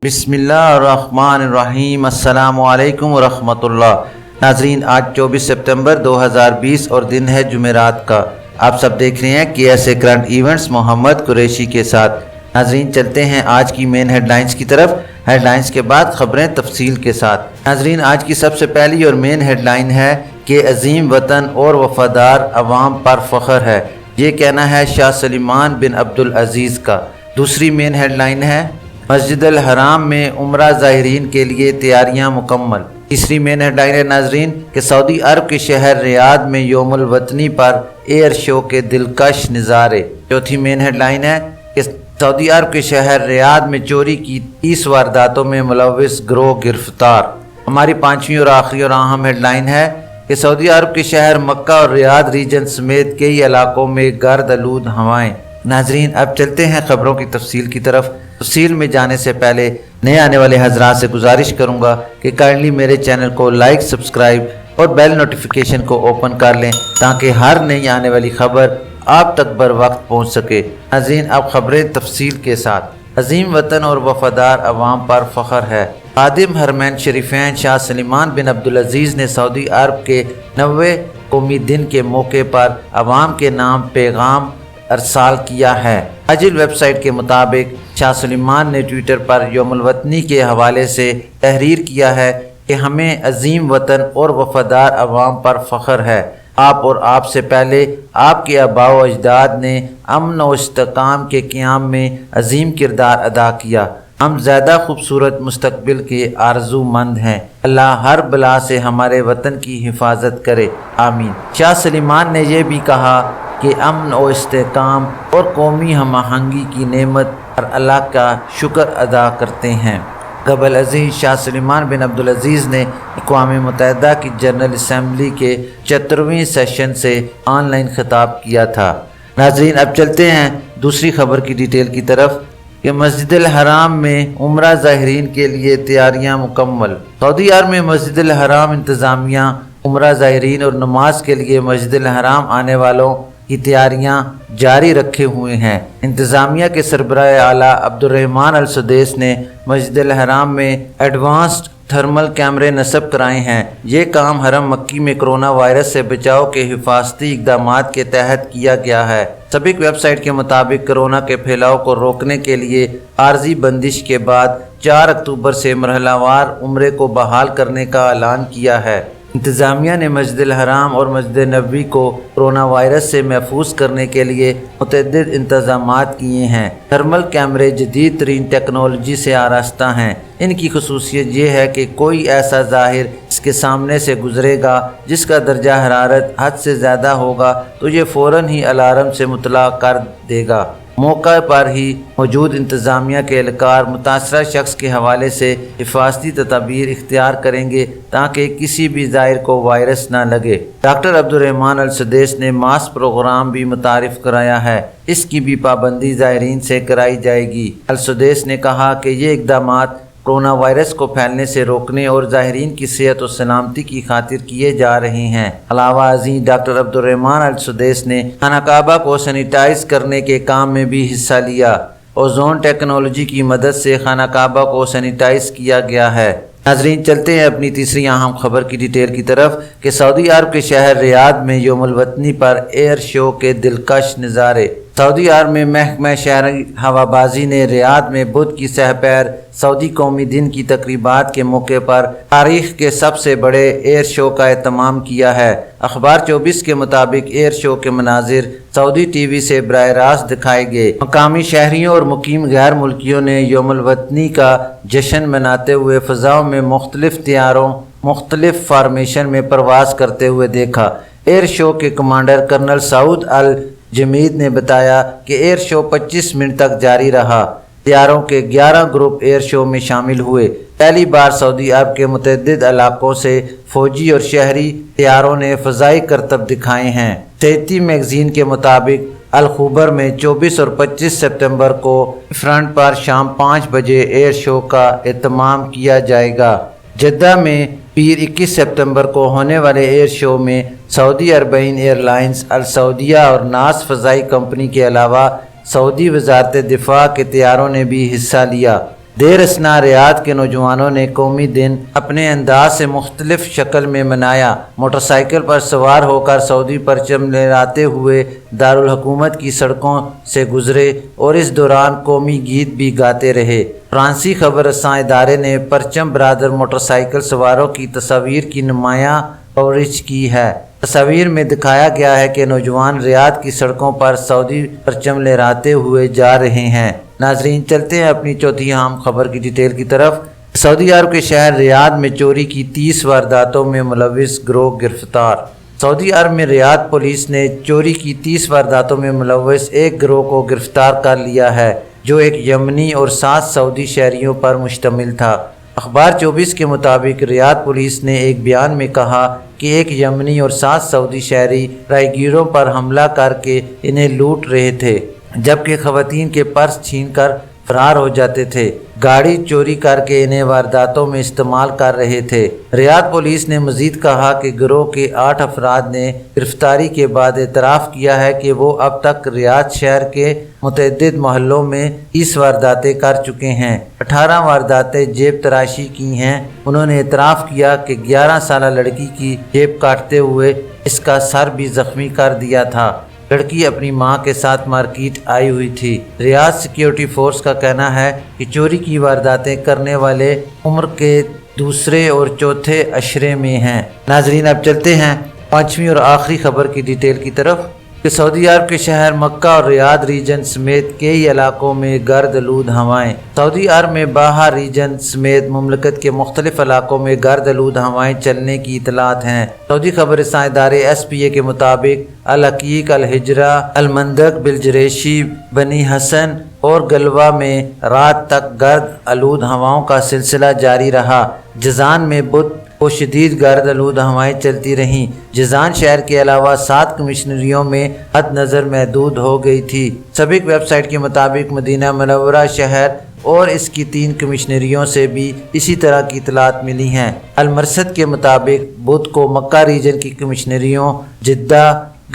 بسم اللہ الرحمن الرحیم۔ السلام علیکم ورحمۃ اللہ۔ ناظرین، آج 24 سپتمبر 2020 اور دن ہے جمعرات کا۔ آپ سب دیکھ رہے ہیں KSA کرنٹ ایونٹس محمد قریشی کے ساتھ۔ ناظرین، چلتے ہیں آج کی مین ہیڈ لائنز کی طرف۔ ہیڈ لائنز کے بعد خبریں تفصیل کے ساتھ۔ ناظرین، آج کی سب سے پہلی اور مین ہیڈ لائن ہے کہ عظیم وطن اور وفادار عوام پر فخر ہے، یہ کہنا ہے شاہ سلمان بن عبدالعزیز کا۔ دوسری مین ہیڈ لائن ہے مسجد-ال-حرام میں عمرہ زائرین کے لیے تیاریاں مکمل۔ تیسری مین ہیڈ لائن ہے ناظرین کہ سعودی عرب کے شہر ریاض میں یوم الوطنی پر ایئر شو کے دلکش نظارے۔ چوتھی مین ہیڈ لائن ہے کہ سعودی عرب کے شہر ریاض میں چوری کی 30 وارداتوں میں ملوث گروہ گرفتار۔ ہماری پانچویں اور آخری اور اہم ہیڈ لائن ہے کہ سعودی عرب کے شہر مکہ اور ریاض ریجن سمیت کئی علاقوں میں گرد آلود ہوائیں۔ ناظرین، اب چلتے ہیں خبروں کی تفصیل کی طرف۔ تفصیل میں جانے سے پہلے نئے آنے والے حضرات سے گزارش کروں گا کہ کائنڈلی میرے چینل کو لائک، سبسکرائب اور بیل نوٹیفیکیشن کو اوپن کر لیں تاکہ ہر نئی آنے والی خبر آپ تک بر وقت پہنچ سکے۔ ناظرین، اب خبریں تفصیل کے ساتھ۔ عظیم وطن اور وفادار عوام پر فخر ہے۔ خادم حرمین شریفین شاہ سلمان بن عبدالعزیز نے سعودی عرب کے 90ویں قومی دن کے موقع پر عوام کے نام پیغام ارسال کیا ہے۔ اجل ویب سائٹ کے مطابق شاہ سلمان نے ٹویٹر پر یوم الوطنی کے حوالے سے تحریر کیا ہے کہ ہمیں عظیم وطن اور وفادار عوام پر فخر ہے۔ آپ اور آپ سے پہلے آپ کے آباء و اجداد نے امن و استحکام کے قیام میں عظیم کردار ادا کیا۔ ہم زیادہ خوبصورت مستقبل کے آرزو مند ہیں۔ اللہ ہر بلا سے ہمارے وطن کی حفاظت کرے، آمین۔ شاہ سلمان نے یہ بھی کہا کہ امن و استحکام اور قومی ہم آہنگی کی نعمت پر اللہ کا شکر ادا کرتے ہیں۔ قبل ازیں شاہ سلمان بن عبدالعزیز نے اقوام متحدہ کی جنرل اسمبلی کے 74ویں سیشن سے آن لائن خطاب کیا تھا۔ ناظرین، اب چلتے ہیں دوسری خبر کی ڈیٹیل کی طرف کہ مسجد-ال-حرام میں عمرہ زائرین کے لیے تیاریاں مکمل۔ سعودی عرب میں مسجد-ال-حرام انتظامیہ عمرہ زائرین اور نماز کے لیے مسجد-ال-حرام آنے والوں کی تیاریاں جاری رکھے ہوئے ہیں۔ انتظامیہ کے سربراہ اعلیٰ عبدالرحمن السدیس نے مسجد-ال-حرام میں ایڈوانسڈ تھرمل کیمرے نصب کرائے ہیں۔ یہ کام حرم مکی میں کرونا وائرس سے بچاؤ کے حفاظتی اقدامات کے تحت کیا گیا ہے۔ سابق ویب سائٹ کے مطابق کرونا کے پھیلاؤ کو روکنے کے لیے عارضی بندش کے بعد 4 اکتوبر سے مرحلہ وار عمرے کو بحال کرنے کا اعلان کیا ہے۔ انتظامیہ نے مسجد-ال-حرام اور مسجد نبوی کو کرونا وائرس سے محفوظ کرنے کے لیے متعدد انتظامات کیے ہیں۔ تھرمل کیمرے جدید ترین ٹیکنالوجی سے آراستہ ہیں۔ ان کی خصوصیت یہ ہے کہ کوئی ایسا ظاہر اس کے سامنے سے گزرے گا جس کا درجہ حرارت حد سے زیادہ ہوگا تو یہ فوراً ہی الارم سے مطلع کر دے گا۔ موقع پر ہی موجود انتظامیہ کے اہلکار متاثرہ شخص کے حوالے سے حفاظتی تدابیر اختیار کریں گے تاکہ کسی بھی زائر کو وائرس نہ لگے۔ ڈاکٹر عبدالرحمن السدیس نے ماسک پروگرام بھی متعارف کرایا ہے، اس کی بھی پابندی زائرین سے کرائی جائے گی۔ السدیس نے کہا کہ یہ اقدامات کرونا وائرس کو پھیلنے سے روکنے اور زائرین کی صحت و سلامتی کی خاطر کیے جا رہے ہیں۔ علاوہ ازیں ڈاکٹر عبدالرحمن السدیس نے خانہ کعبہ کو سینیٹائز کرنے کے کام میں بھی حصہ لیا۔ اوزون ٹیکنالوجی کی مدد سے خانہ کعبہ کو سینیٹائز کیا گیا ہے۔ ناظرین، چلتے ہیں اپنی تیسری اہم خبر کی ڈیٹیل کی طرف کہ سعودی عرب کے شہر ریاض میں یوم الوطنی پر ایئر شو کے دلکش نظارے۔ سعودی عرب میں محکمہ شہری ہوابازی نے ریاض میں بدھ کی سہ پیر سعودی قومی دن کی تقریبات کے موقع پر تاریخ کے سب سے بڑے ایئر شو کا اہتمام کیا ہے۔ اخبار 24 کے مطابق ایئر شو کے مناظر سعودی ٹی وی سے براہ راست دکھائے گئے۔ مقامی شہریوں اور مقیم غیر ملکیوں نے یوم الوطنی کا جشن مناتے ہوئے فضاؤں میں مختلف طیاروں مختلف فارمیشن میں پرواز کرتے ہوئے دیکھا۔ ایئر شو کے کمانڈر کرنل سعود الجمید نے بتایا کہ ایئر شو 25 منٹ تک جاری رہا۔ طیاروں کے 11 گروپ ایئر شو میں شامل ہوئے۔ پہلی بار سعودی عرب کے متعدد علاقوں سے فوجی اور شہری طیاروں نے فضائی کرتب دکھائے ہیں۔ صحتی میگزین کے مطابق الخبر میں 24 اور 25 سپتمبر کو فرنٹ پر شام 5 بجے ایئر شو کا اہتمام کیا جائے گا۔ جدہ میں پیر 21 سپتمبر کو ہونے والے ایئر شو میں سعودی عربین ایئرلائنز، السعودیہ اور ناس فضائی کمپنی کے علاوہ سعودی وزارت دفاع کے طیاروں نے بھی حصہ لیا۔ دیر اسنا ریاض کے نوجوانوں نے قومی دن اپنے انداز سے مختلف شکل میں منایا۔ موٹر سائیکل پر سوار ہو کر سعودی پرچم لہراتے ہوئے دارالحکومت کی سڑکوں سے گزرے اور اس دوران قومی گیت بھی گاتے رہے۔ فرانسی خبر رساں ادارے نے پرچم برادر موٹر سائیکل سواروں کی تصاویر کی نمایاں کوریج کی ہے۔ تصاویر میں دکھایا گیا ہے کہ نوجوان ریاض کی سڑکوں پر سعودی پرچم لہراتے ہوئے جا رہے ہیں۔ ناظرین، چلتے ہیں اپنی چوتھی اہم خبر کی ڈیٹیل کی طرف۔ سعودی عرب کے شہر ریاض میں چوری کی 30 وارداتوں میں ملوث گروہ گرفتار۔ سعودی عرب میں ریاض پولیس نے چوری کی 30 وارداتوں میں ملوث ایک گروہ کو گرفتار کر لیا ہے جو ایک یمنی اور 7 سعودی شہریوں پر مشتمل تھا۔ اخبار 24 کے مطابق ریاض پولیس نے ایک بیان میں کہا کہ ایک یمنی اور 7 سعودی شہری راہگیروں پر حملہ کر کے انہیں لوٹ رہے تھے، جبکہ خواتین کے پرس چھین کر فرار ہو جاتے تھے۔ گاڑی چوری کر کے انہیں وارداتوں میں استعمال کر رہے تھے۔ ریاض پولیس نے مزید کہا کہ گروہ کے 8 افراد نے گرفتاری کے بعد اعتراف کیا ہے کہ وہ اب تک ریاض شہر کے متعدد محلوں میں 30 وارداتیں کر چکے ہیں۔ 18 وارداتیں جیب تراشی کی ہیں۔ انہوں نے اعتراف کیا کہ 11 سالہ لڑکی کی جیب کاٹتے ہوئے اس کا سر بھی زخمی کر دیا تھا۔ لڑکی اپنی ماں کے ساتھ مارکیٹ آئی ہوئی تھی۔ ریاض سیکیورٹی فورس کا کہنا ہے کہ چوری کی وارداتیں کرنے والے عمر کے دوسرے اور چوتھے عشرے میں ہیں۔ ناظرین، اب چلتے ہیں 5ویں اور آخری خبر کی ڈیٹیل کی طرف کہ سعودی عرب کے شہر مکہ اور ریاض ریجن سمیت کئی علاقوں میں گرد آلود ہوائیں۔ سعودی عرب میں باہا ریجن سمیت مملکت کے مختلف علاقوں میں گرد آلود ہوائیں چلنے کی اطلاعات ہیں۔ سعودی خبر رساں ادارے SPA کے مطابق الحقیق، الحجرہ، المندق، بلجریشی، بنی حسن اور گلوا میں رات تک گرد آلود ہواؤں کا سلسلہ جاری رہا۔ جازان میں بدھ کو شدید گرد آلود ہوائیں چلتی رہیں۔ جازان شہر کے علاوہ 7 کمشنریوں میں حد نظر محدود ہو گئی تھی۔ سابق ویب سائٹ کے مطابق مدینہ منورہ شہر اور اس کی 3 کمشنریوں سے بھی اسی طرح کی اطلاعات ملی ہیں۔ المرصد کے مطابق بدھ کو مکہ ریجن کی کمشنریوں جدہ،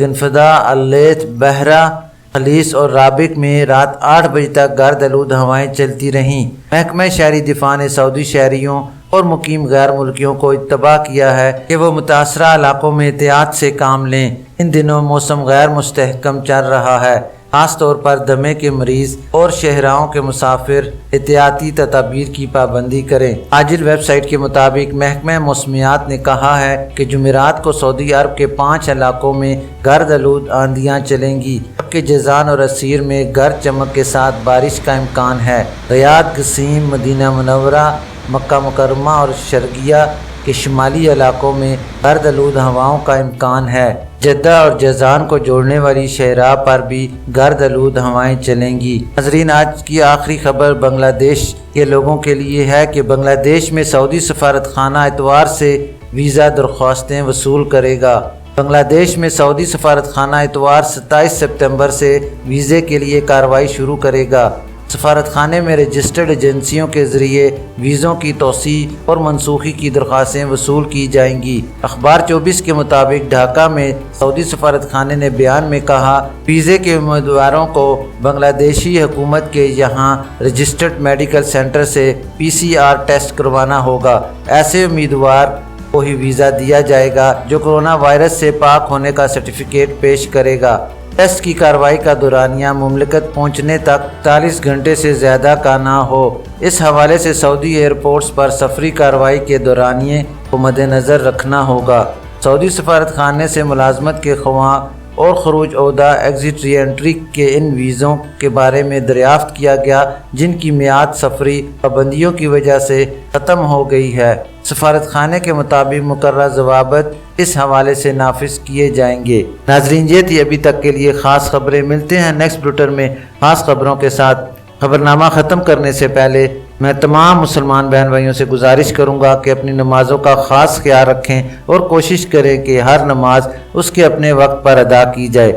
گنفدہ، اللیث، بحرہ، خلیص اور رابق میں رات 8 بجے تک گرد آلود ہوائیں چلتی رہیں۔ محکمہ شہری دفاع نے سعودی شہریوں اور مقیم غیر ملکیوں کو اطلاع کیا ہے کہ وہ متاثرہ علاقوں میں احتیاط سے کام لیں۔ ان دنوں موسم غیر مستحکم چل رہا ہے، خاص طور پر دمے کے مریض اور شہراؤں کے مسافر احتیاطی تدابیر کی پابندی کریں۔ عاجل ویب سائٹ کے مطابق محکمہ موسمیات نے کہا ہے کہ جمعرات کو سعودی عرب کے 5 علاقوں میں گرد آلود آندھیاں چلیں گی، جبکہ جازان اور عسیر میں گرج چمک کے ساتھ بارش کا امکان ہے۔ ریاض، قصیم، مدینہ منورہ، مکہ مکرمہ اور شرقیہ کے شمالی علاقوں میں گرد آلود ہواؤں کا امکان ہے۔ جدہ اور جازان کو جوڑنے والی شاہراہ پر بھی گرد آلود ہوائیں چلیں گی۔ ناظرین، آج کی آخری خبر بنگلہ دیش کے لوگوں کے لیے ہے کہ بنگلہ دیش میں سعودی سفارت خانہ اتوار سے ویزا درخواستیں وصول کرے گا۔ بنگلہ دیش میں سعودی سفارت خانہ اتوار 27 ستمبر سے ویزے کے لیے کارروائی شروع کرے گا۔ سفارت خانے میں رجسٹرڈ ایجنسیوں کے ذریعے ویزوں کی توسیع اور منسوخی کی درخواستیں وصول کی جائیں گی۔ اخبار 24 کے مطابق ڈھاکہ میں سعودی سفارت خانے نے بیان میں کہا، ویزے کے امیدواروں کو بنگلہ دیشی حکومت کے یہاں رجسٹرڈ میڈیکل سینٹر سے PCR ٹیسٹ کروانا ہوگا۔ ایسے امیدوار کو ہی ویزا دیا جائے گا جو کورونا وائرس سے پاک ہونے کا سرٹیفکیٹ پیش کرے گا۔ ٹیسٹ کی کارروائی کا دورانیہ مملکت پہنچنے تک 40 گھنٹے سے زیادہ کا نہ ہو۔ اس حوالے سے سعودی ایئرپورٹس پر سفری کارروائی کے دورانیے کو مد نظر رکھنا ہوگا۔ سعودی سفارت خانے سے ملازمت کے خواہاں اور خروج عہدہ ایگزٹ ری انٹری کے ان ویزوں کے بارے میں دریافت کیا گیا جن کی میعاد سفری پابندیوں کی وجہ سے ختم ہو گئی ہے۔ سفارت خانے کے مطابق مقررہ ضوابط اس حوالے سے نافذ کیے جائیں گے۔ ناظرین، یہ تھی ابھی تک کے لیے خاص خبریں۔ ملتے ہیں نیکسٹ بلیٹن میں خاص خبروں کے ساتھ۔ خبرنامہ ختم کرنے سے پہلے میں تمام مسلمان بہن بھائیوں سے گزارش کروں گا کہ اپنی نمازوں کا خاص خیال رکھیں اور کوشش کریں کہ ہر نماز اس کے اپنے وقت پر ادا کی جائے۔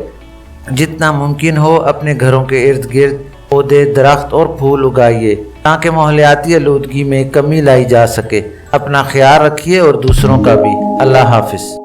جتنا ممکن ہو اپنے گھروں کے ارد گرد پودے، درخت اور پھول اگائیے تاکہ ماحولیاتی آلودگی میں کمی لائی جا سکے۔ اپنا خیال رکھیے اور دوسروں کا بھی۔ اللہ حافظ۔